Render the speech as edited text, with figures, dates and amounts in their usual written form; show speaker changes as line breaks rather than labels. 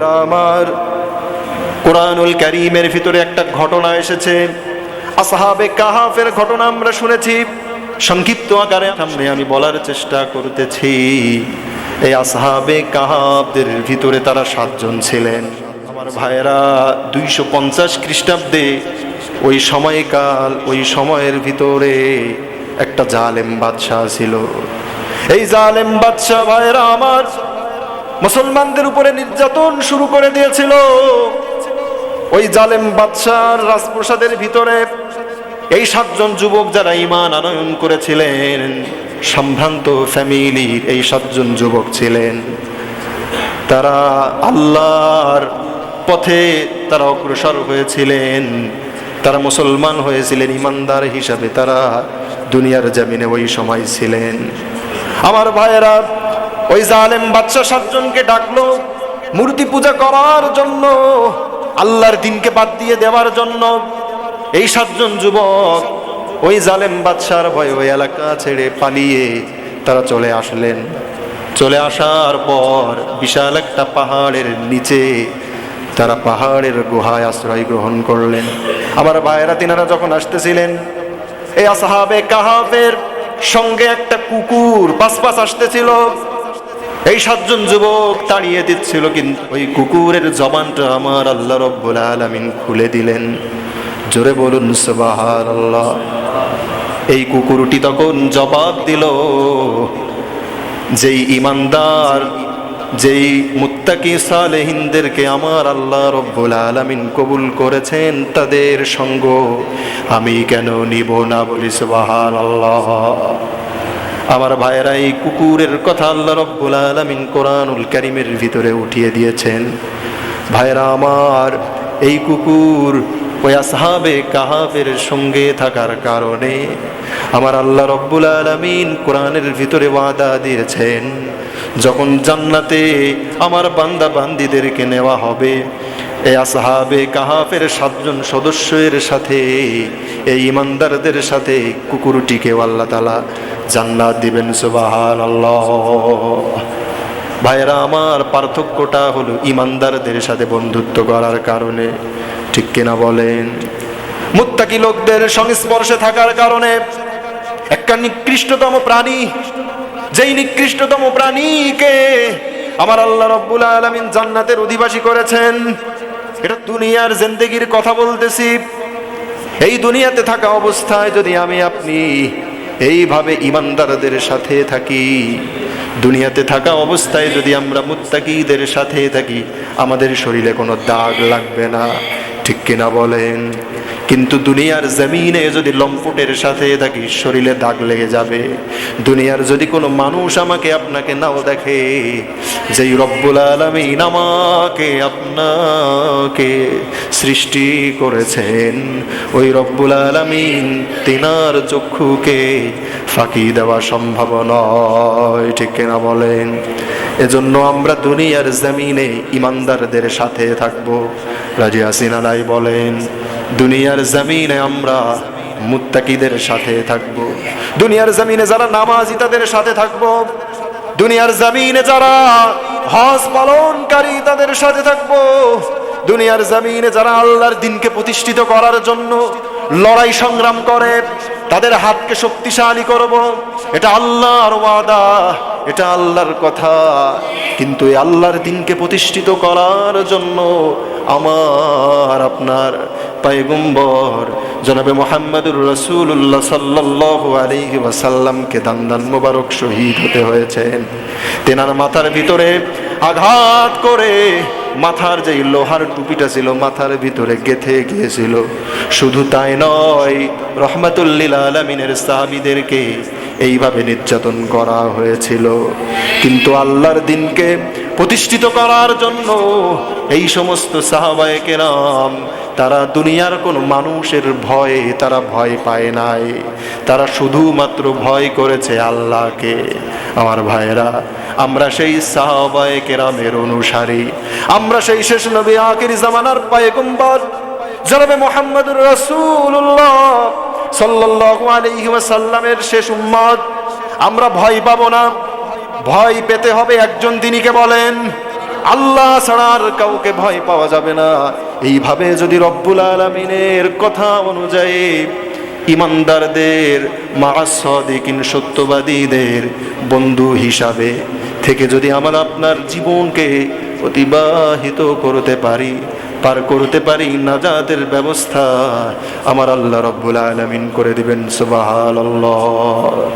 আমার কোরআনুল কারীমের ভিতরে একটা ঘটনা এসেছে, আসহাবে কাহাফের ঘটনা আমরা শুনেছি। সংক্ষিপ্ত আকারে সামনে আমি বলার চেষ্টা করতেছি। এই আসহাবে কাহাফের ভিতরে তারা 7 জন ছিলেন। আমার ভাইয়েরা 250 খ্রিস্টাব্দে ওই সময়কাল, ওই সময়ের ভিতরে একটা জালেম বাদশাহ ছিল। এই জালেম বাদশাহ ভাইয়েরা আমার মুসলমানদের উপরে নির্যাতন শুরু করে দিয়েছিল। ওই জালেম বাদশার রাজপ্রাসাদের ভিতরে এই 7 জন যুবক যারা ঈমান আনয়ন করেছিলেন, সম্ভ্রান্ত ফ্যামিলির এই 7 জন যুবক ছিলেন। তারা আল্লাহর পথে তারা অগ্রসর হয়েছিলেন, তারা মুসলমান হয়েছিলেন ঈমানদার হিসাবে। তারা দুনিয়ার জমিনে ওই সময় ছিলেন। আমার ভাইয়েরা, ওই জালেম বাদশা 7 জনকে ডাকলো মূর্তি পূজা করার জন্য, আল্লাহর দ্বীনকে বাদ দিয়ে দেওয়ার জন্য। এই 7 জন যুবক ওই জালেম বাদশার ভয়ে ওই এলাকা ছেড়ে পালিয়ে তারা চলে আসলেন। চলে আসার পর বিশাল একটা পাহাড়ের নিচে তারা পাহাড়ের গুহায় আশ্রয় গ্রহণ করলেন। আমার ভাইয়েরা, তিনারা যখন আসতেছিলেন, এই আসহাবে কাহাফের সঙ্গে একটা কুকুর পাশ আসতেছিল। এই 7 জন যুবক তাড়িয়ে দিচ্ছিল, কিন্তু ওই কুকুরের জবানটা আমার আল্লাহ রব্বুল আলামিন খুলে দিলেন। জোরে বলুন সুবহানাল্লাহ। এই কুকুরটি তখন জবাব দিল, যেই ঈমানদার, যেই মুত্তাকি সালেহিনদেরকে আমার আল্লাহ রব্বুল আলামিন কবুল করেছেন, তাদের সঙ্গ আমি কেন নিব না? বলি সুবহানাল্লাহ। আমার ভাইয়েরা, এই কুকুরের কথা আল্লাহ রব্বুল আলামিন কোরআনুল কারীমের ভিতরে উঠিয়ে দিয়েছেন। ভাইয়েরা আমার, এই কুকুর ওই আসহাবে কাহাফের সঙ্গে থাকার কারণে আমার আল্লাহ রব্বুল আলামিন কোরআনের ভিতরে ওয়াদা দিয়েছেন, যখন জান্নাতে আমার বান্দা বান্দীদেরকে নেওয়া হবে, এই আসহাবে কাহাফের 7 জন সদস্যের সাথে, এই ঈমানদারদের সাথে কুকুরটিকেও আল্লাহ তাআলা জান্নাত দিবেন। সুবহানাল্লাহ। ভাইরা আমার, পার্থক্যটা হলো ঈমানদারদের সাথে বন্ধুত্ব করার কারণে, ঠিক কিনা বলেন? মুত্তাকি লোকদের সংস্পর্শে থাকার কারণে একটা নিকৃষ্টতম প্রাণী, যেই নিকৃষ্টতম প্রাণীকে আমার আল্লাহ রব্বুল আলামিন জান্নাতের অধিবাসী করেছেন। এটা দুনিয়ার জিন্দেগির কথা বলতেছি। এই দুনিয়াতে থাকা অবস্থায় যদি আমি আপনি এইভাবে ঈমানদারদের সাথে থাকি, দুনিয়াতে থাকা অবস্থায় যদি আমরা মুত্তাকিদের সাথে থাকি, আমাদের শরীরে কোনো দাগ লাগবে না, ঠিক কিনা বলেন? কিন্তু দুনিয়ার জমিনে যদি লম্পটের সাথে থাকি, শরীরে দাগ লেগে যাবে। দুনিয়ার যদি কোনো মানুষ আমাকে আপনাকে নাও দেখে, যেই রব্বুল আলামিন আমাকে আপনাকে সৃষ্টি করেছেন, ওই রব্বুল আলামিন তিনার চক্ষুকে ফাঁকি দেওয়া সম্ভব নয়, ঠিক কিনা বলেন? এজন্য আমরা দুনিয়ার জমিনে ঈমানদারদের সাথে থাকবো। রাজি আছেন আলাই বলেন? দুনিয়ার জমিনে আমরা মুত্তাকিদের সাথে থাকব। দুনিয়ার জমিনে যারা নামাজি তাদের সাথে থাকব। দুনিয়ার জমিনে যারা হজ পালনকারী তাদের সাথে থাকব। দুনিয়ার জমিনে যারা আল্লাহর দ্বীনকে প্রতিষ্ঠিত করার জন্য লড়াই সংগ্রাম করে, তাদের হাতকে শক্তিশালী করব। এটা আল্লাহর ওয়াদা, এটা আল্লাহর কথা। কিন্তু এই আল্লাহর দ্বীনকে প্রতিষ্ঠিত করার জন্য আমার আপনার পয়গম্বর জনাবে মুহাম্মদুর রাসূলুল্লাহ সাল্লাল্লাহু আলাইহি ওয়াসাল্লামকে দান মোবারক শহীদ হতে হয়েছেন। তেনার মাথার ভিতরে আঘাত করে মাথার যে লোহার টুপিটা ছিল মাথার ভিতরে গেঁথে গিয়েছিল। শুধু তাই নয়, রহমাতুল লিল আলামিনের সাহাবীদেরকে এইভাবে নির্যাতন করা হয়েছিল। কিন্তু আল্লাহর দ্বীনকে প্রতিষ্ঠিত করার জন্য এই সমস্ত সাহাবায়ে কেরাম তারা দুনিয়ার কোনো মানুষের ভয়ে তারা ভয় পায় নাই, তারা শুধুমাত্র ভয় করেছে আল্লাহকে। আমার ভাইয়েরা, আমরা সেই সাহাবায়ে কেরামের অনুসারী, আমরা সেই শেষ নবী আখির জামানার পয়গম্বর জনাবে মুহাম্মদুর রাসূলুল্লাহ সাল্লাল্লাহু আলাইহি ওয়াসাল্লামের শেষ উম্মত। আমরা ভয় পাবো না। ভয় পেতে হবে একজন, তিনিকে বলেন আল্লাহ ছাড়া আর কাউকে ভয় পাওয়া যাবে না। এইভাবে যদি রব্বুল আলামিনের কথা অনুযায়ী ইমানদারদের মা'আস সাদিকিন সত্যবাদীদের বন্ধু হিসাবে থেকে যদি আমরা আপনার জীবনকে অতিবাহিত করতে পারি, পার করতে পারি, নাজাতের ব্যবস্থা আমার আল্লাহ রব্বুল আলামিন করে দিবেন। সুবহানাল্লাহ।